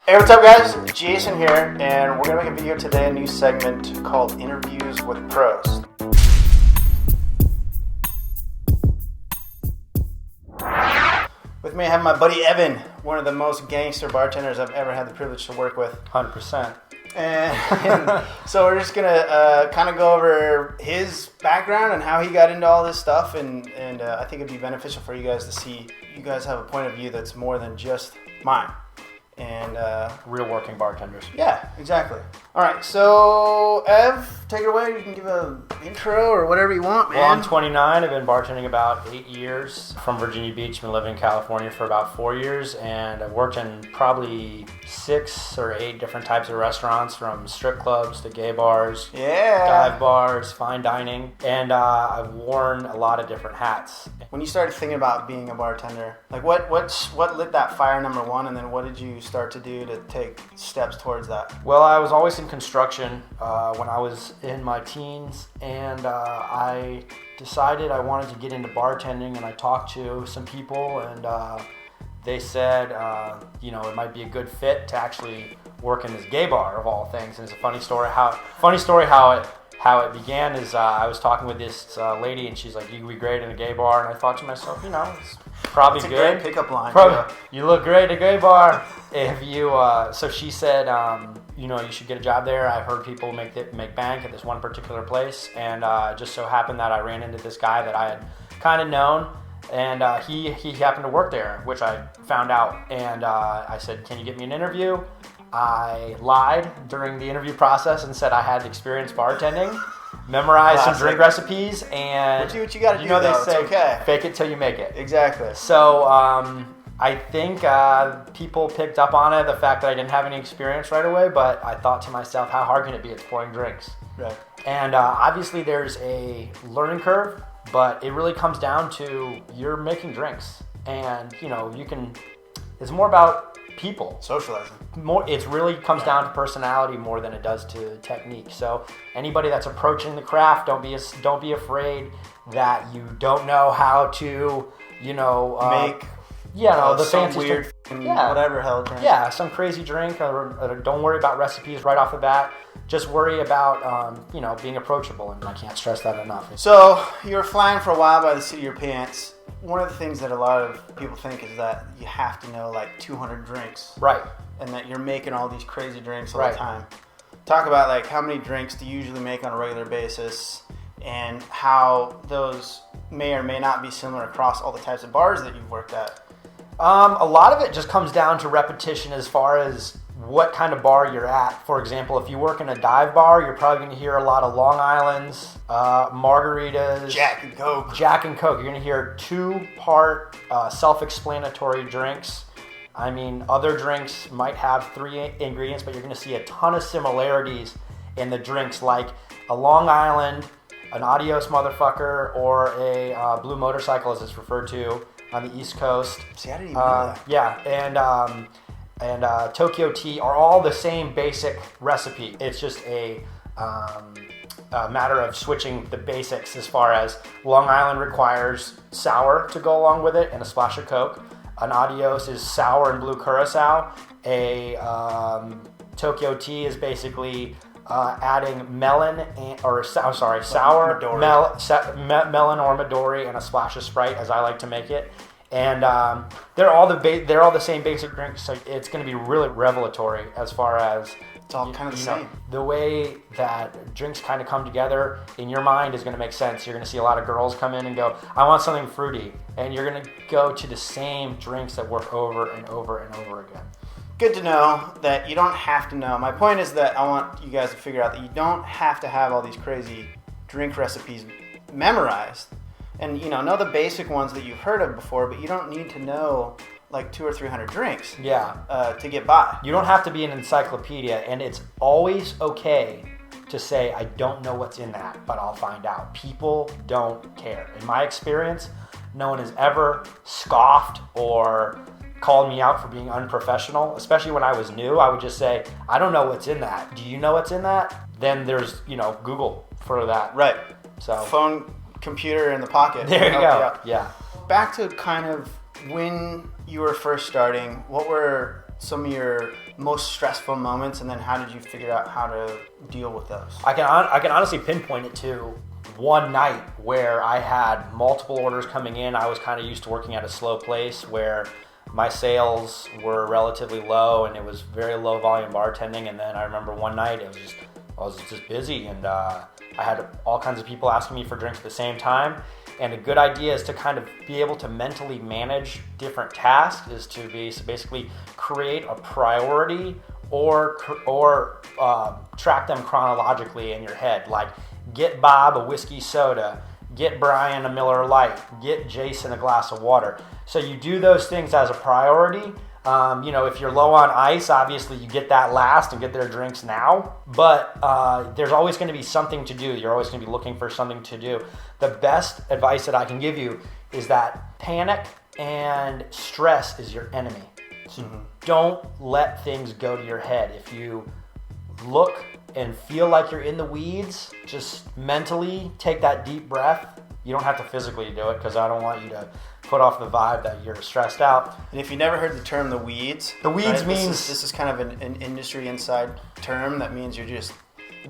Hey, what's up guys? Jason here, and we're going to make a video today, a new segment called Interviews with Pros. With me I have my buddy Evan, one of the most gangster bartenders I've ever had the privilege to work with. 100%. And so we're just going to kind of go over his background and how he got into all this stuff, and I think it'd be beneficial for you guys to see you guys have a point of view that's more than just mine. And real working bartenders. Yeah, exactly. All right, so Ev, take it away. You can give an intro or whatever you want, man. Well, I'm 29. I've been bartending about 8 years. From Virginia Beach. Been living in California for about 4 years, and I've worked in probably 6 or 8 different types of restaurants, from strip clubs to gay bars, dive bars, fine dining, and I've worn a lot of different hats. When you started thinking about being a bartender, like what lit that fire, number one, and then what did you start to do to take steps towards that? Well, I was always in construction when I was in my teens, and I decided I wanted to get into bartending, and I talked to some people, and they said, it might be a good fit to actually work in this gay bar of all things. And it's a funny story how it began is I was talking with this lady, and she's like, "You would be great in a gay bar," and I thought to myself, it's probably That's a good. great pickup line. You look great at a gay bar. If you, so she said, you should get a job there. I've heard people make bank at this one particular place, and it just so happened that I ran into this guy that I had kind of known, and he happened to work there, which I found out, and I said, "Can you get me an interview?" I lied during the interview process and said I had experience bartending, memorized some drink recipes, and do what you got to do. They say, it's okay. Fake it till you make it. Exactly. So I think people picked up on it, the fact that I didn't have any experience right away, but I thought to myself, how hard can it be? It's pouring drinks. Right. And obviously there's a learning curve, but it really comes down to you're making drinks, and it's more about people socializing. It really comes down to personality more than it does to technique. So anybody that's approaching the craft, don't be afraid that you don't know how to make the some fancy weird whatever hell drink. Yeah, some crazy drink. Or don't worry about recipes right off the bat. Just worry about being approachable, and I can't stress that enough. So you were flying for a while by the seat of your pants. One of the things that a lot of people think is that you have to know like 200 drinks. Right. And that you're making all these crazy drinks all the time. Talk about like how many drinks do you usually make on a regular basis, and how those may or may not be similar across all the types of bars that you've worked at. A lot of it just comes down to repetition as far as what kind of bar you're at. For example, if you work in a dive bar, you're probably going to hear a lot of Long Islands, margaritas, Jack and Coke. You're going to hear 2-part self-explanatory drinks. I mean, other drinks might have 3 ingredients, but you're going to see a ton of similarities in the drinks, like a Long Island, an Adios Motherfucker, or a Blue Motorcycle, as it's referred to on the East Coast. See, I didn't even know that. Yeah, and Tokyo Tea are all the same basic recipe. It's just a matter of switching the basics, as far as Long Island requires sour to go along with it and a splash of Coke. An Adios is sour and blue curacao. A Tokyo Tea is basically adding melon sour melon or Midori and a splash of Sprite, as I like to make it. And they're all the same basic drinks, so it's going to be really revelatory as far as it's all kind of the same. The way that drinks kind of come together in your mind is going to make sense. You're going to see a lot of girls come in and go, "I want something fruity," and you're going to go to the same drinks that work over and over and over again. Good to know that you don't have to know. My point is that I want you guys to figure out that you don't have to have all these crazy drink recipes memorized. And know the basic ones that you've heard of before, but you don't need to know like 200 or 300 drinks. To get by. You don't have to be an encyclopedia, and it's always okay to say, "I don't know what's in that, but I'll find out." People don't care. In my experience, no one has ever scoffed or called me out for being unprofessional. Especially when I was new, I would just say, "I don't know what's in that. Do you know what's in that?" Then there's Google for that. Right. So phone, computer in the pocket. There you go. Yeah. Back to kind of when you were first starting, what were some of your most stressful moments, and then how did you figure out how to deal with those? I can honestly pinpoint it to one night where I had multiple orders coming in. I was kind of used to working at a slow place where my sales were relatively low, and it was very low volume bartending. And then I remember one night I was just busy, and I had all kinds of people asking me for drinks at the same time. And a good idea is to kind of be able to mentally manage different tasks, is to basically create a priority or track them chronologically in your head. Like, get Bob a whiskey soda, get Brian a Miller Lite, get Jason a glass of water. So you do those things as a priority. If you're low on ice, obviously you get that last and get their drinks now. But there's always going to be something to do. You're always going to be looking for something to do. The best advice that I can give you is that panic and stress is your enemy. So don't let things go to your head. If you look and feel like you're in the weeds, just mentally take that deep breath. You don't have to physically do it, because I don't want you to put off the vibe that you're stressed out. And if you never heard the term the weeds, means this is kind of an industry inside term that means you're just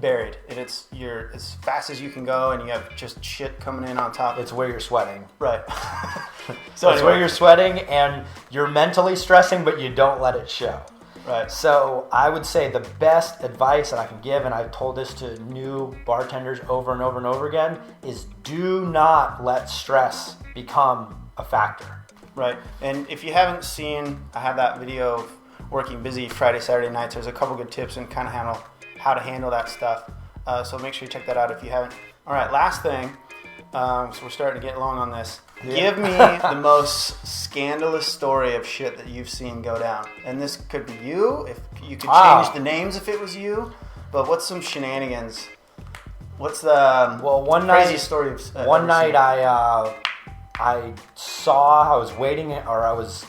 buried, and you're as fast as you can go, and you have just shit coming in on top. It's where you're sweating. Right. So it's where you're sweating and you're mentally stressing, but you don't let it show. Right. So I would say the best advice that I can give, and I've told this to new bartenders over and over and over again, is do not let stress become a factor. Right. And if you haven't seen, I have that video of working busy Friday, Saturday nights. There's a couple good tips and kind of how to handle that stuff. So make sure you check that out if you haven't. All right, last thing. So we're starting to get long on this. Yeah. Give me the most scandalous story of shit that you've seen go down. And this could be you. If you could change the names if it was you. But what's some shenanigans? What's the crazy story of one night I was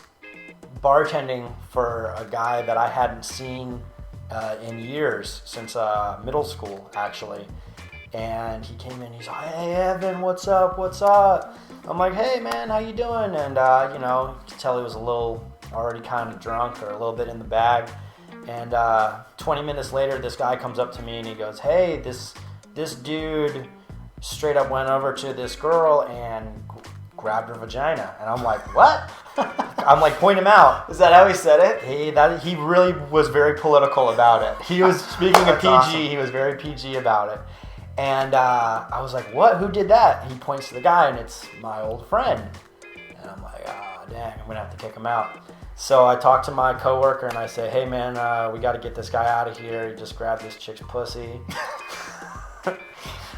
bartending for a guy that I hadn't seen in years, since middle school actually. And he came in, he's like, "Hey Evan, what's up? I'm like, "Hey man, how you doing?" And you could tell he was a little already kind of drunk, or a little bit in the bag. And 20 minutes later, this guy comes up to me and he goes, "Hey, this dude straight up went over to this girl and grabbed her vagina." And I'm like, "What?" I'm like, point him out. Is that how he said it? He really was very political about it. He was speaking of PG. Awesome. He was very PG about it. And I was like, "What? Who did that?" And he points to the guy, and it's my old friend. And I'm like, dang, I'm going to have to kick him out. So I talked to my coworker, and I say, "Hey, man, we got to get this guy out of here. He just grabbed this chick's pussy."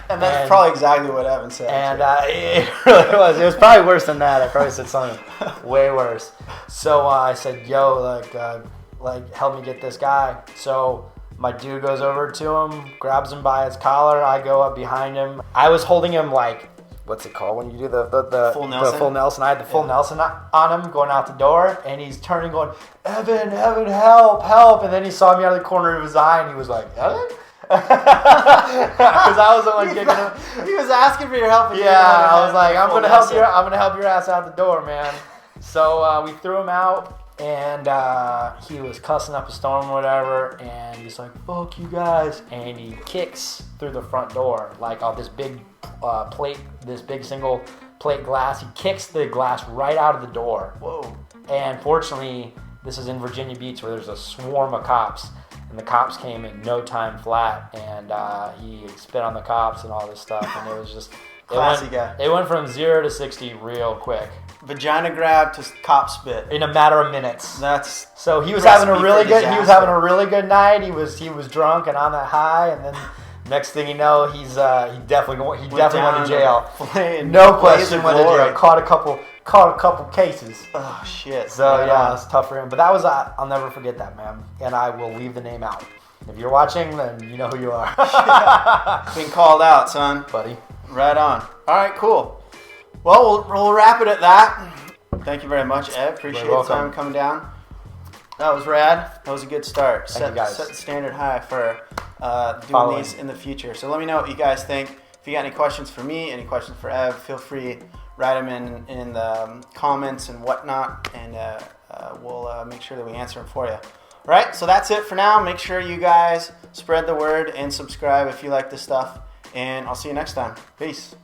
And that's probably exactly what Evan said. And it really was. It was probably worse than that. I probably said something way worse. So I said, "Yo, like, help me get this guy." So my dude goes over to him, grabs him by his collar. I go up behind him. I was holding him like, what's it called when you do the full Nelson? The full Nelson. I had the full Nelson on him going out the door, and he's turning, going, Evan, help. And then he saw me out of the corner of his eye, and he was like, "Evan?" Because I was the one kicking him. He was asking for your help. Yeah, I was like, I'm gonna help your ass out the door, man. So we threw him out, and he was cussing up a storm or whatever, and he's like, "Fuck you guys," and he kicks through the front door, like off this big plate, this big single plate glass. He kicks the glass right out of the door. Whoa. And fortunately, this is in Virginia Beach, where there's a swarm of cops. And the cops came in no time flat, and he spit on the cops and all this stuff, and it was just classy guy. It went from 0 to 60 real quick. Vagina grab to cop spit in a matter of minutes. So he was having a really good. He was having a really good night. He was drunk and on that high, and then next thing you know, he definitely went to jail. No question, went to jail. Caught a couple cases. Oh shit! So yeah, it's tough for him. But that was I'll never forget that, man. And I will leave the name out. If you're watching, then you know who you are. Being called out, son, buddy. Right on. All right, cool. Well, we'll wrap it at that. Thank you very much, Ed. Appreciate the time coming down. That was rad. That was a good start. Thank you guys. Set the standard high for doing these in the future. So let me know what you guys think. If you got any questions for me, any questions for Ev, feel free, write them in the comments and whatnot, and we'll make sure that we answer them for you. All right, so that's it for now. Make sure you guys spread the word and subscribe if you like this stuff. And I'll see you next time. Peace.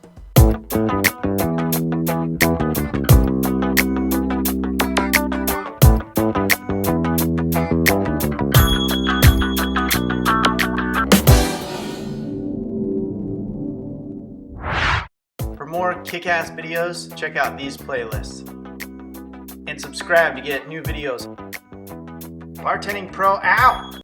For more kick-ass videos, check out these playlists. And subscribe to get new videos. Bartending Pro out!